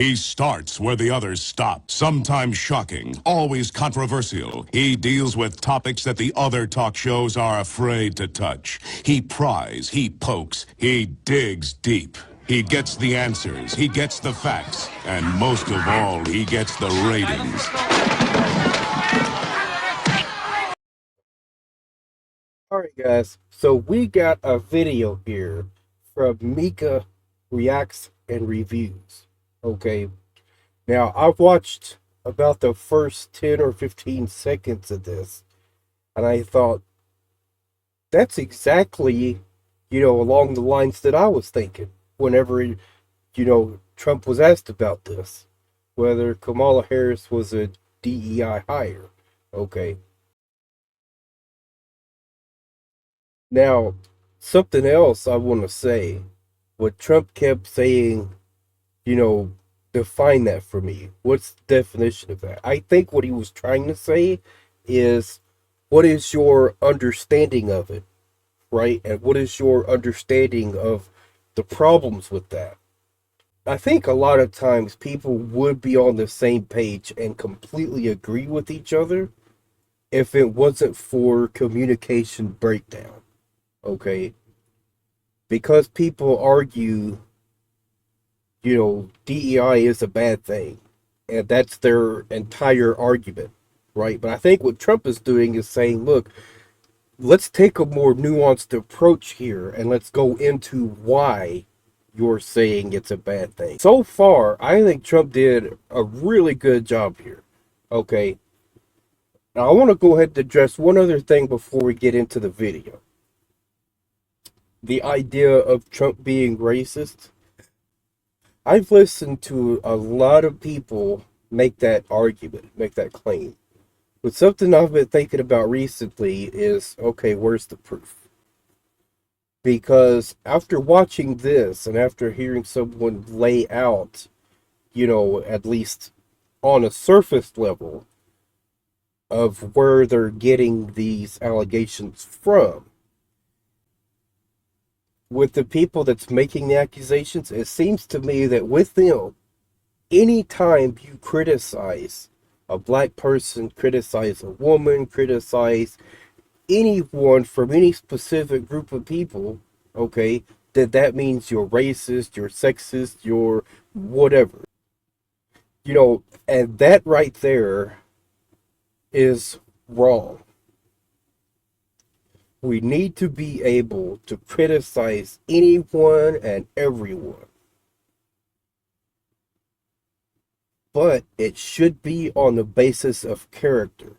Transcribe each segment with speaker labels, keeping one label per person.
Speaker 1: He starts where the others stop, sometimes shocking, always controversial. He deals with topics that the other talk shows are afraid to touch. He pries, he pokes, he digs deep. He gets the answers, he gets the facts, and most of all, he gets the ratings.
Speaker 2: Alright guys, so we got a video here from Mika Reacts and Reviews. Okay, now I've watched about the first 10 or 15 seconds of this, and I thought, that's exactly, along the lines that I was thinking whenever, Trump was asked about this, whether Kamala Harris was a DEI hire. Okay. Now, something else I want to say, what Trump kept saying, you know, define that for me. What's the definition of that? I think what he was trying to say is, what is your understanding of it, right? And what is your understanding of the problems with that? I think a lot of times people would be on the same page and completely agree with each other if it wasn't for communication breakdown. Okay, because people argue, DEI is a bad thing, and that's their entire argument, right? But I think what Trump is doing is saying, look, let's take a more nuanced approach here, and let's go into why you're saying it's a bad thing. So far, I think Trump did a really good job here. Okay, now I want to go ahead and address one other thing before we get into the video. The idea of Trump being racist. I've listened to a lot of people make that argument, make that claim. But something I've been thinking about recently is, okay, where's the proof? Because after watching this and after hearing someone lay out, at least on a surface level of where they're getting these allegations from, with the people that's making the accusations, it seems to me that with them, anytime you criticize a black person, criticize a woman, criticize anyone from any specific group of people, okay, that means you're racist, you're sexist, you're whatever. And that right there is wrong. We need to be able to criticize anyone and everyone. But it should be on the basis of character.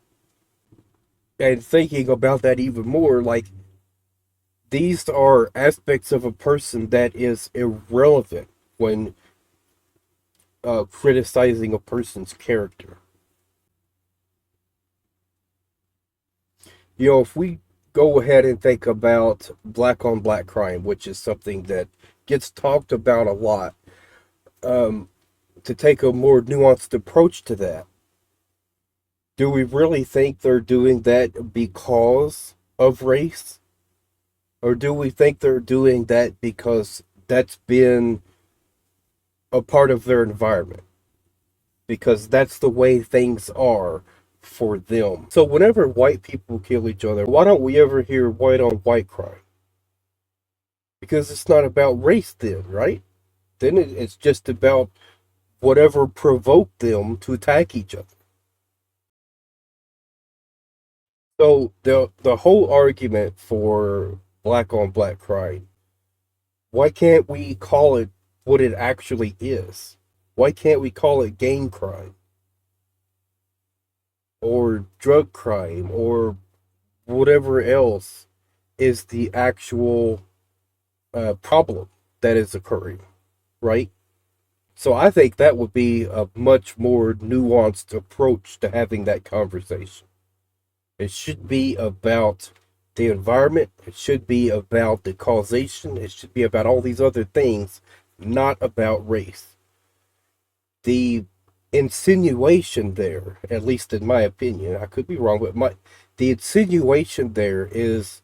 Speaker 2: And thinking about that even more, like, these are aspects of a person that is irrelevant when criticizing a person's character. If we go ahead and think about black on black crime, which is something that gets talked about a lot, to take a more nuanced approach to that, do we really think they're doing that because of race? Or do we think they're doing that because that's been a part of their environment? Because that's the way things are for them. So whenever white people kill each other, why don't we ever hear white on white crime? Because it's not about race then, right? Then it's just about whatever provoked them to attack each other. So the whole argument for black on black crime, why can't we call it what it actually is? Why can't we call it gang crime? Or drug crime, or whatever else is the actual problem that is occurring, right? So I think that would be a much more nuanced approach to having that conversation. It should be about the environment, it should be about the causation, it should be about all these other things, not about race. The insinuation there, at least in my opinion, I could be wrong, but the insinuation there is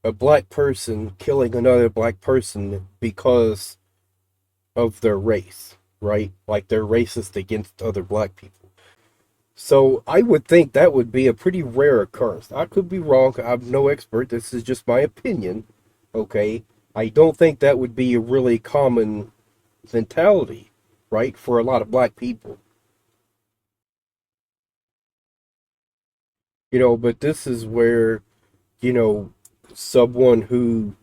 Speaker 2: a black person killing another black person because of their race, right? Like they're racist against other black people. So I would think that would be a pretty rare occurrence. I could be wrong. I'm no expert. This is just my opinion. Okay. I don't think that would be a really common mentality, right, for a lot of black people. But this is where, you know, someone who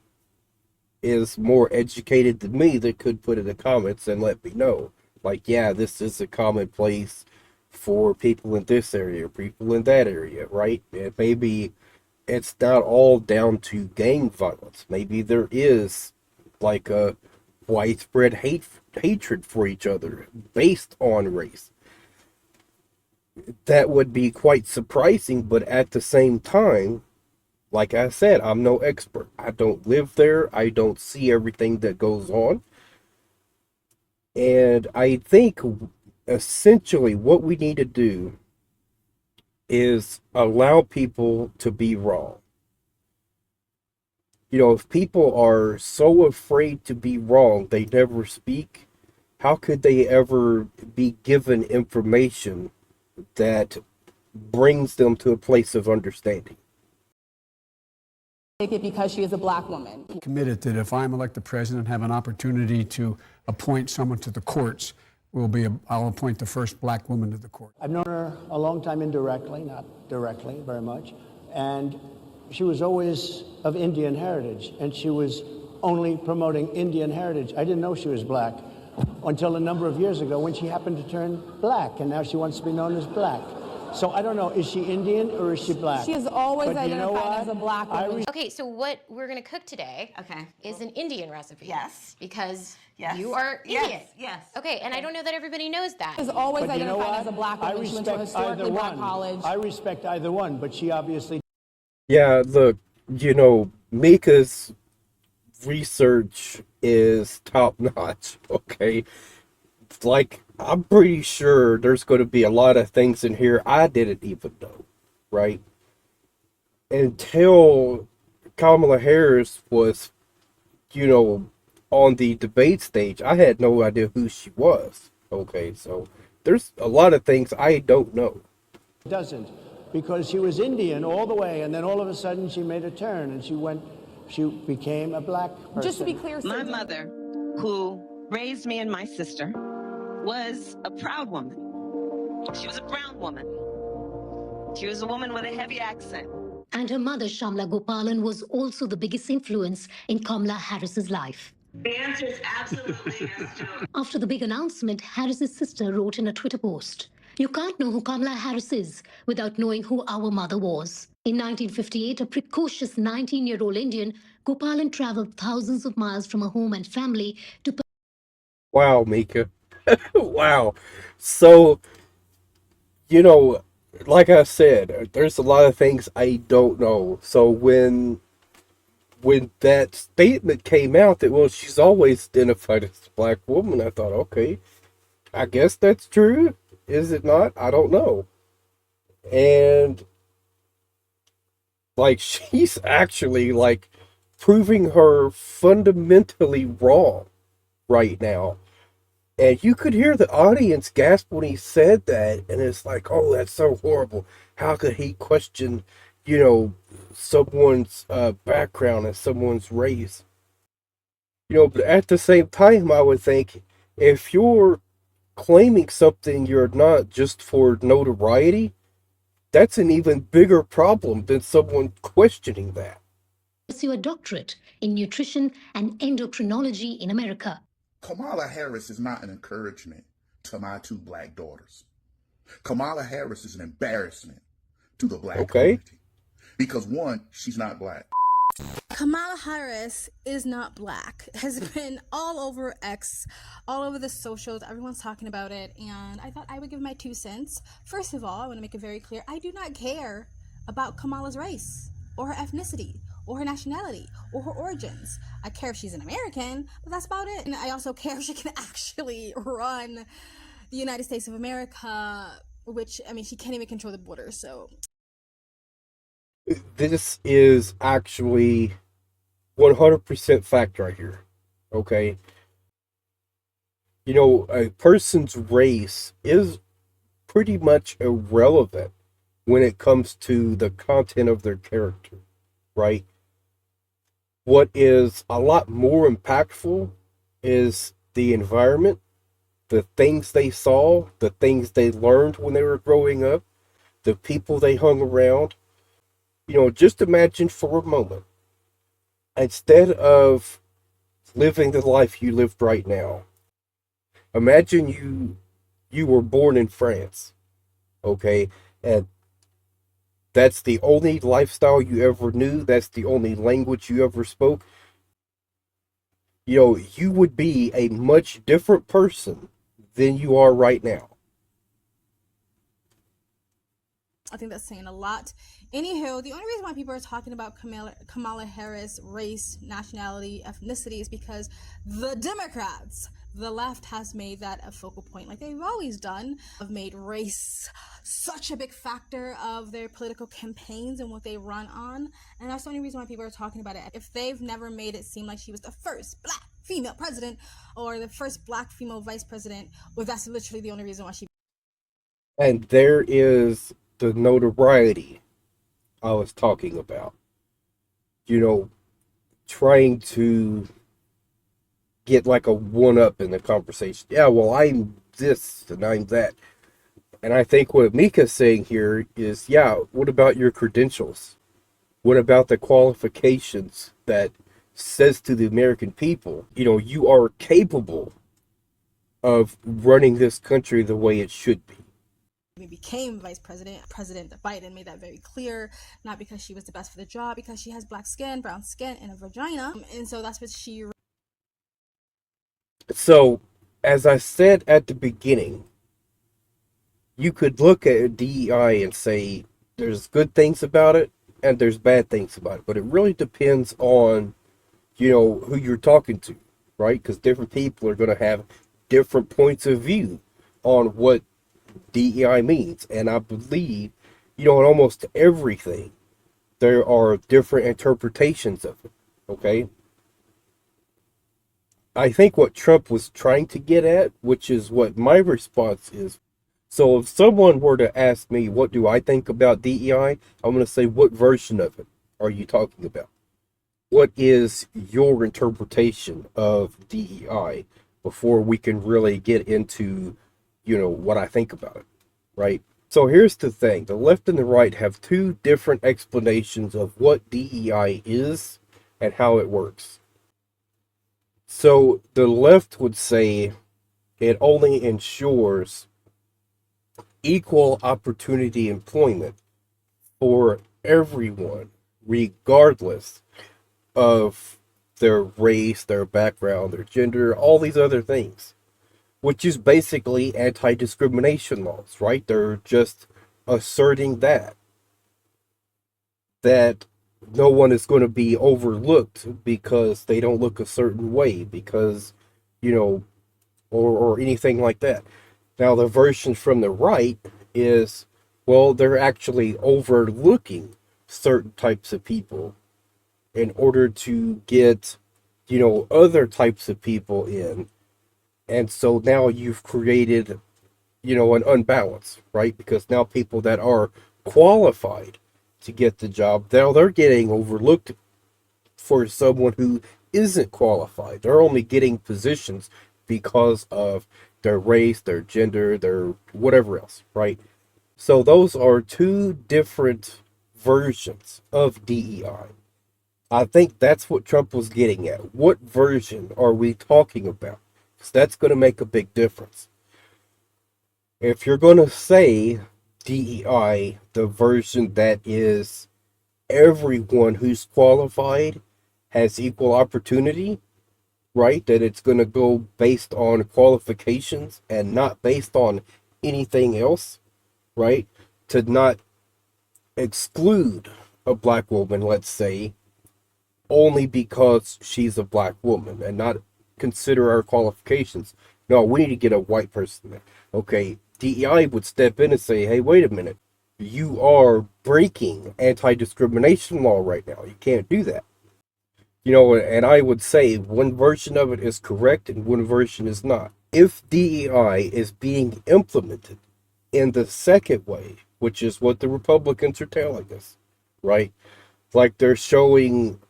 Speaker 2: is more educated than me that could put in the comments and let me know. Like, yeah, this is a commonplace for people in this area, people in that area, right? And maybe it's not all down to gang violence. Maybe there is like a widespread hatred for each other based on race. That would be quite surprising, but at the same time, like I said, I'm no expert. I don't live there. I don't see everything that goes on. And I think essentially what we need to do is allow people to be wrong. If people are so afraid to be wrong, they never speak, how could they ever be given information that brings them to a place of understanding?
Speaker 3: Take it because she is a black woman.
Speaker 4: Committed that if I'm elected president, have an opportunity to appoint someone to the courts, I'll appoint the first black woman to the court.
Speaker 5: I've known her a long time indirectly, not directly very much, and she was always of Indian heritage, and she was only promoting Indian heritage. I didn't know she was black until a number of years ago when she happened to turn black, and now she wants to be known as black. So I don't know, is she Indian or is she black?
Speaker 3: She is always identified as a black woman.
Speaker 6: Okay, so what we're gonna cook today is an Indian recipe.
Speaker 7: Yes.
Speaker 6: Because you are Indian.
Speaker 7: Yes.
Speaker 6: Okay, and I don't know that everybody knows that.
Speaker 3: She is always identified as a black woman. She went to a historically black college.
Speaker 5: I respect either one, but she obviously...
Speaker 2: Yeah, look, Mika's research is top notch, okay? Like, I'm pretty sure there's going to be a lot of things in here I didn't even know, right? Until Kamala Harris was, on the debate stage, I had no idea who she was, okay? So there's a lot of things I don't know.
Speaker 5: Doesn't, because she was Indian all the way, and then all of a sudden she made a turn, and she became a black person.
Speaker 3: Just to be clear,
Speaker 7: My mother, who raised me and my sister, was a proud woman. She was a brown woman. She was a woman with a heavy accent.
Speaker 8: And her mother, Shamla Gopalan, was also the biggest influence in Kamala Harris's life.
Speaker 7: The answer is absolutely yes, Joe.
Speaker 8: After the big announcement, Harris's sister wrote in a Twitter post, "You can't know who Kamala Harris is without knowing who our mother was." In 1958, a precocious 19-year-old Indian, Gopalan traveled thousands of miles from her home and family to...
Speaker 2: Wow, Mika. Wow. So, like I said, there's a lot of things I don't know. So when that statement came out that, well, she's always identified as a black woman, I thought, okay, I guess that's true. Is it not? I don't know. And like, she's actually like proving her fundamentally wrong right now. And you could hear the audience gasp when he said that. And it's like, oh, that's so horrible. How could he question, someone's background and someone's race? But at the same time, I would think if you're claiming something you're not just for notoriety, that's an even bigger problem than someone questioning that.
Speaker 8: Pursue a doctorate in nutrition and endocrinology in America.
Speaker 9: Kamala Harris is not an encouragement to my two black daughters. Kamala Harris is an embarrassment to the black community. Because one, she's not black.
Speaker 10: Kamala Harris is not black. Has been all over X, all over the socials. Everyone's talking about it, and I thought I would give my 2 cents. First of all, I want to make it very clear, I do not care about Kamala's race or her ethnicity or her nationality or her origins. I care if she's an American, but that's about it. And I also care if she can actually run the United States of America, which, I mean, she can't even control the border, so...
Speaker 2: This is actually 100% fact right here, okay? You know, a person's race is pretty much irrelevant when it comes to the content of their character, right? What is a lot more impactful is the environment, the things they saw, the things they learned when they were growing up, the people they hung around. You know, just imagine for a moment, instead of living the life you lived right now, imagine you were born in France, okay? And that's the only lifestyle you ever knew, that's the only language you ever spoke. You know, you would be a much different person than you are right now.
Speaker 10: I think that's saying a lot. Anywho, the only reason why people are talking about Kamala Harris' race, nationality, ethnicity is because the Democrats, the left, has made that a focal point, like they've always done, have made race such a big factor of their political campaigns and what they run on. And that's the only reason why people are talking about it. If they've never made it seem like she was the first black female president or the first black female vice president, well, that's literally the only reason why she...
Speaker 2: And there is the notoriety I was talking about. You know, trying to get like a one-up in the conversation. Yeah, well, I'm this and I'm that. And I think what Mika's saying here is, yeah, what about your credentials? What about the qualifications that says to the American people, you know, you are capable of running this country the way it should be?
Speaker 10: Became vice president. President Biden made that very clear, not because she was the best for the job, because she has black skin, brown skin, and a vagina. And so that's what she...
Speaker 2: So, as I said at the beginning, you could look at DEI and say there's good things about it and there's bad things about it, but it really depends on, you know, who you're talking to, right? Because different people are going to have different points of view on what DEI means. And I believe, you know, in almost everything, there are different interpretations of it, okay? I think what Trump was trying to get at, which is what my response is. So if someone were to ask me, what do I think about DEI? I'm going to say, what version of it are you talking about? What is your interpretation of DEI before we can really get into, you know, what I think about it, right? So here's the thing. The left and the right have two different explanations of what DEI is and how it works. So the left would say it only ensures equal opportunity employment for everyone, regardless of their race, their background, their gender, all these other things, which is basically anti-discrimination laws, right? They're just asserting that no one is going to be overlooked because they don't look a certain way, because, you know, or anything like that. Now, the version from the right is, well, they're actually overlooking certain types of people in order to get, you know, other types of people in. And so now you've created, you know, an unbalance, right? Because now people that are qualified to get the job, now they're getting overlooked for someone who isn't qualified. They're only getting positions because of their race, their gender, their whatever else, right? So those are two different versions of DEI. I think that's what Trump was getting at. What version are we talking about? Because that's going to make a big difference. If you're going to say DEI, the version that is everyone who's qualified has equal opportunity, right? That it's going to go based on qualifications and not based on anything else, right? To not exclude a black woman, let's say, only because she's a black woman and not consider our qualifications. No, we need to get a white person there. Okay, DEI would step in and say, hey, wait a minute. You are breaking anti-discrimination law right now. You can't do that. You know, and I would say one version of it is correct and one version is not. if DEI is being implemented in the second way, which is what the Republicans are telling us, right? Like they're showing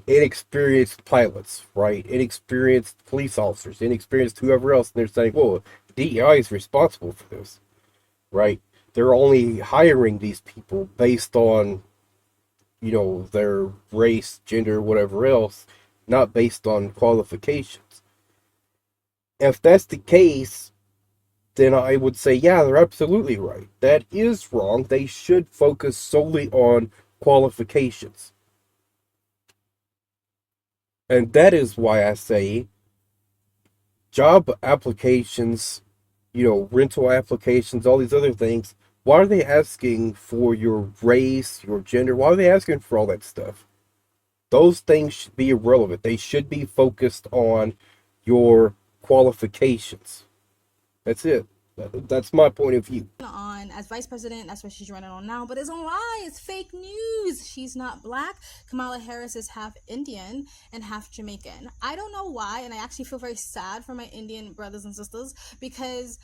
Speaker 2: inexperienced pilots, right? Inexperienced police officers, inexperienced whoever else, and they're saying, well, DEI is responsible for this, right? They're only hiring these people based on, their race, gender, whatever else, not based on qualifications. If that's the case, then I would say, yeah, they're absolutely right. That is wrong. They should focus solely on qualifications. And that is why I say job applications, rental applications, all these other things, why are they asking for your race, your gender? Why are they asking for all that stuff? Those things should be irrelevant. They should be focused on your qualifications. That's it. That's my point of view.
Speaker 10: On as vice president, that's what she's running on now, but it's a lie. It's fake news. She's not black. Kamala Harris is half Indian and half Jamaican. I don't know why, and I actually feel very sad for my Indian brothers and sisters, because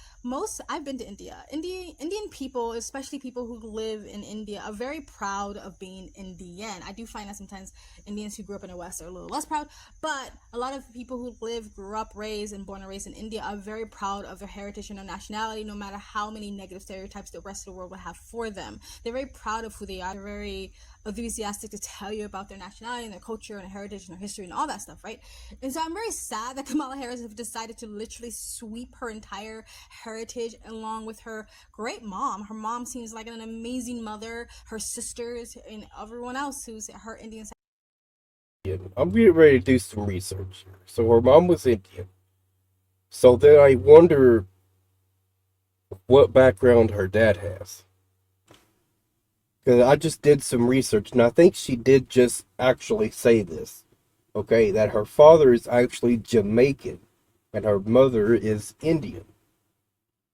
Speaker 10: I've been to India. Indian people, especially people who live in India, are very proud of being Indian. I do find that sometimes Indians who grew up in the West are a little less proud, but a lot of people who grew up, born and raised in India are very proud of their heritage and their nationality, no matter how many negative stereotypes the rest of the world will have for them. They're very proud of who they are. They're very enthusiastic to tell you about their nationality and their culture and their heritage and their history and all that stuff, right? And so I'm very sad that Kamala Harris has decided to literally sweep her entire heritage along with her great mom. Her mom seems like an amazing mother, her sisters, and everyone else who's her Indian side.
Speaker 2: I'm getting ready to do some research here. So her mom was Indian. So then I wonder what background her dad has. Because I just did some research, and I think she did just actually say this. Okay, that her father is actually Jamaican, and her mother is Indian.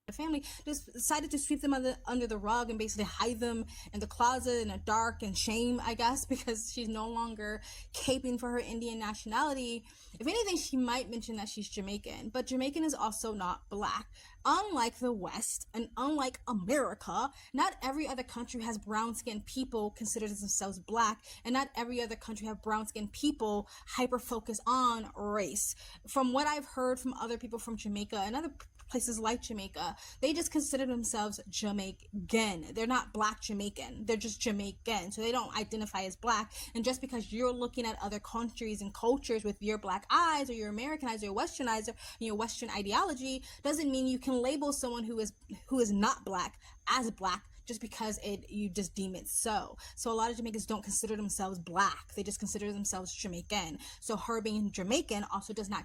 Speaker 10: The family just decided to sweep them under the rug and basically hide them in the closet in a dark and shame, I guess, because she's no longer caping for her Indian nationality. If anything, she might mention that she's Jamaican, but Jamaican is also not black. Unlike the West and unlike America, not every other country has brown-skinned people consider themselves black, and not every other country have brown-skinned people hyper-focus on race. From what I've heard from other people from Jamaica and other places like Jamaica, they just consider themselves Jamaican. They're not black Jamaican. They're just Jamaican. So they don't identify as black. And just because you're looking at other countries and cultures with your black eyes, or your Americanized or Westernized, or your Western ideology, doesn't mean you can label someone who is not black as black just because you just deem it so. So a lot of Jamaicans don't consider themselves black. They just consider themselves Jamaican. So her being Jamaican also does not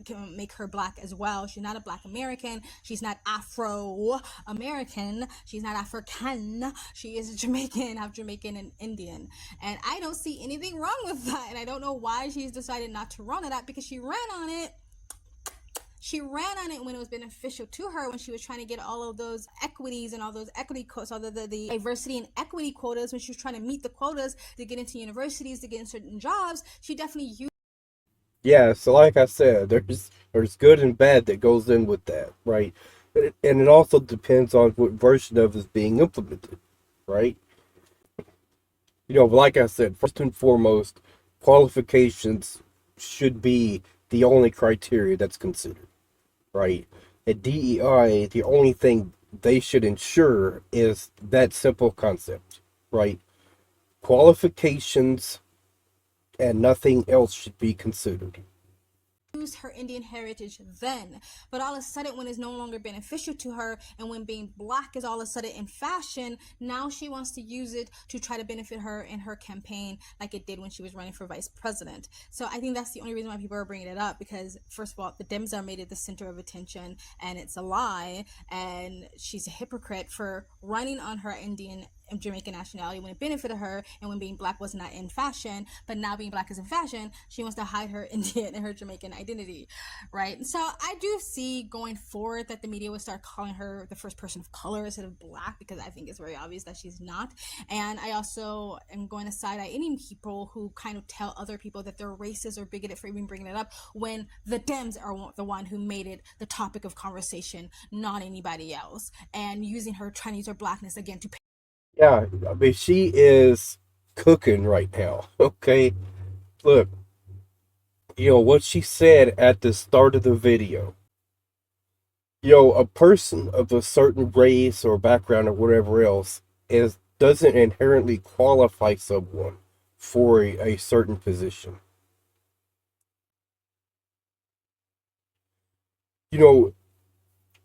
Speaker 10: can make her black as well. She's not a black American. She's not Afro-American. She's not African. She is Jamaican, half Jamaican and Indian. And I don't see anything wrong with that. And I don't know why she's decided not to run on that, because she ran on it. She ran on it when it was beneficial to her, when she was trying to get all of those equities and all those equity quotas, all the diversity and equity quotas, when she was trying to meet the quotas to get into universities, to get in certain jobs. She definitely used.
Speaker 2: Yeah, so like I said, there's good and bad that goes in with that, right? And it also depends on what version of it is being implemented, right? Like I said, first and foremost, qualifications should be the only criteria that's considered, right? At DEI, the only thing they should ensure is that simple concept, right? Qualifications and nothing else should be considered.
Speaker 10: Her Indian heritage then, but all of a sudden, when it's no longer beneficial to her, and when being black is all of a sudden in fashion, now she wants to use it to try to benefit her in her campaign, like it did when she was running for vice president. So I think that's the only reason why people are bringing it up, because first of all, the Dems are made it the center of attention, and it's a lie, and she's a hypocrite for running on her Indian Jamaican nationality when it benefited her, and when being black was not in fashion. But now being black is in fashion, she wants to hide her Indian and her Jamaican identity, right? So I do see going forward that the media will start calling her the first person of color instead of black, because I think it's very obvious that she's not. And I also am going to side eye any people who kind of tell other people that they're racist or bigoted for even bringing it up, when the Dems are the one who made it the topic of conversation, not anybody else, and using her, trying to use her blackness again to.
Speaker 2: Yeah, I mean, she is cooking right now. Okay, look, what she said at the start of the video. A person of a certain race or background or whatever else doesn't inherently qualify someone for a certain position.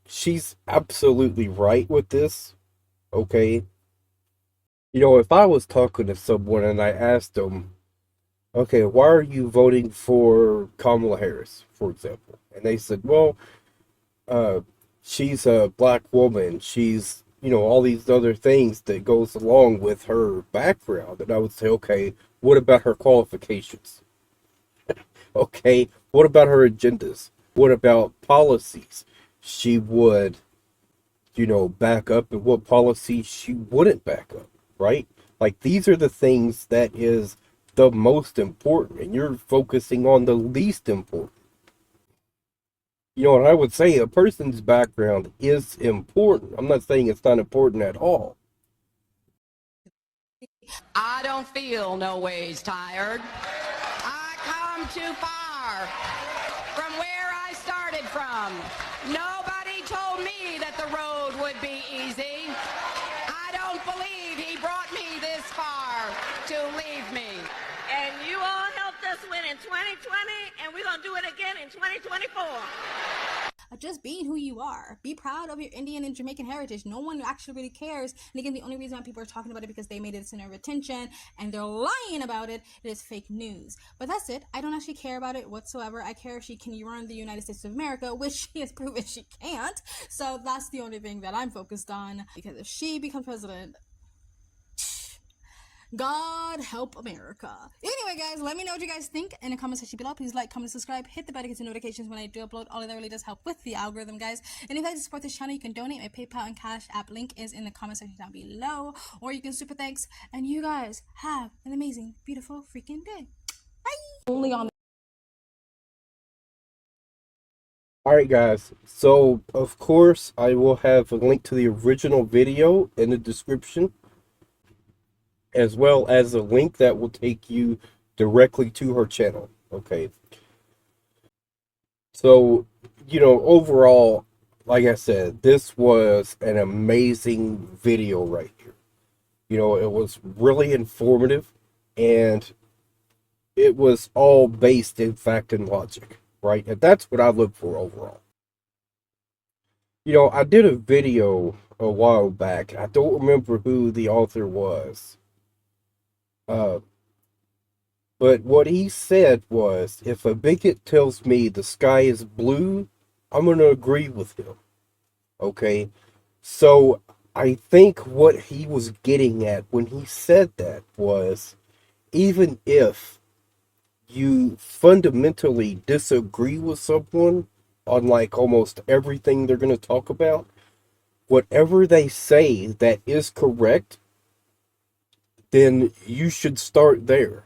Speaker 2: She's absolutely right with this. Okay. If I was talking to someone and I asked them, okay, why are you voting for Kamala Harris, for example? And they said, well, she's a black woman. She's, all these other things that goes along with her background. And I would say, okay, what about her qualifications? Okay, what about her agendas? What about policies she would, back up, and what policies she wouldn't back up, right? Like, these are the things that is the most important, and you're focusing on the least important. And I would say a person's background is important. I'm not saying it's not important at all.
Speaker 3: I don't feel no ways tired. I come too far from where I started from. Nobody told me that the road would be easy. I don't believe he brought me this far to leave me.
Speaker 7: And you all helped us win in 2020, and we're going to do it again in 2024.
Speaker 10: Just being who you are. Be proud of your Indian and Jamaican heritage. No one actually really cares. And again, the only reason why people are talking about it because they made it a center of attention and they're lying about it. It is fake news. But that's it. I don't actually care about it whatsoever. I care if she can run the United States of America, which she has proven she can't. So that's the only thing that I'm focused on. Because if she becomes president, God help America. Anyway, guys, let me know what you guys think in the comment section below. Please like, comment, subscribe, hit the bell to get notifications when I do upload. All of that really does help with the algorithm, guys. And if you'd like to support this channel, you can donate. My PayPal and Cash App link is in the comment section down below. Or you can super thanks. And you guys have an amazing, beautiful freaking day. Bye. Only on.
Speaker 2: Alright, guys. So, of course, I will have a link to the original video in the description, as well as a link that will take you directly to her channel. Okay. So, overall, like I said, this was an amazing video right here. It was really informative, and it was all based in fact and logic, right? And that's what I look for overall. I did a video a while back. I don't remember who the author was. But what he said was, if a bigot tells me the sky is blue, I'm going to agree with him. Okay? So I think what he was getting at when he said that was, even if you fundamentally disagree with someone on like almost everything they're going to talk about, whatever they say that is correct, then you should start there.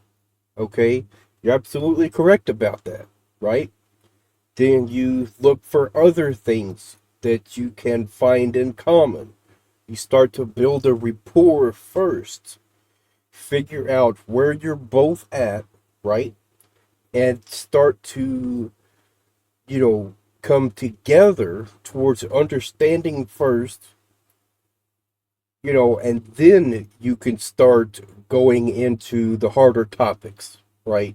Speaker 2: Okay? You're absolutely correct about that, right? Then you look for other things that you can find in common. You start to build a rapport first. Figure out where you're both at, right? And start to, come together towards understanding first, and then you can start going into the harder topics, right?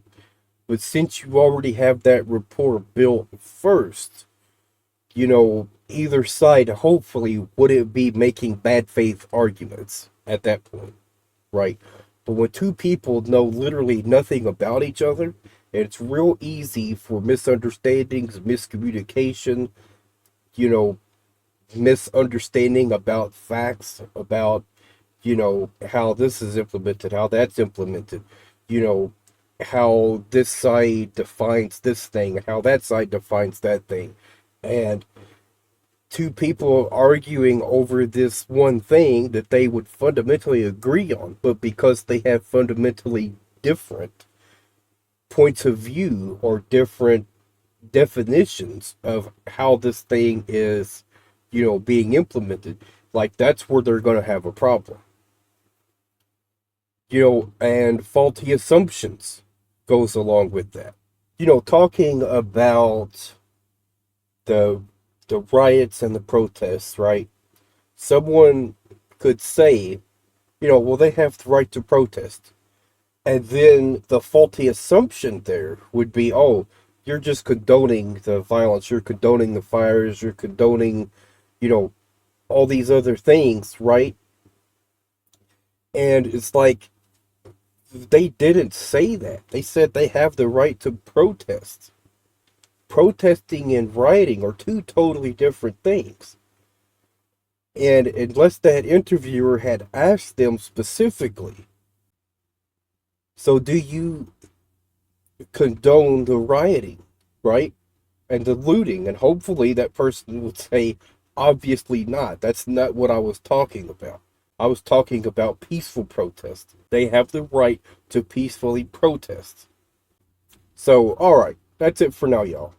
Speaker 2: But since you already have that rapport built first, either side hopefully wouldn't be making bad faith arguments at that point, right? But when two people know literally nothing about each other, it's real easy for misunderstandings, miscommunication, misunderstanding about facts, about, you know, how this is implemented, how that's implemented, you know, how this side defines this thing, how that side defines that thing. And two people arguing over this one thing that they would fundamentally agree on, but because they have fundamentally different points of view or different definitions of how this thing is, you know, being implemented, like that's where they're going to have a problem. You know, and faulty assumptions goes along with that. You know, talking about the riots and the protests, right? Someone could say, you know, well, they have the right to protest. And then the faulty assumption there would be, oh, you're just condoning the violence, you're condoning the fires, you're condoning, you know, all these other things, right? And it's like, they didn't say that. They said they have the right to protest. Protesting and rioting are two totally different things. And unless that interviewer had asked them specifically, so do you condone the rioting, right? And the looting? And hopefully that person would say, obviously not. That's not what I was talking about. I was talking about peaceful protest. They have the right to peacefully protest. So, alright, that's it for now, y'all.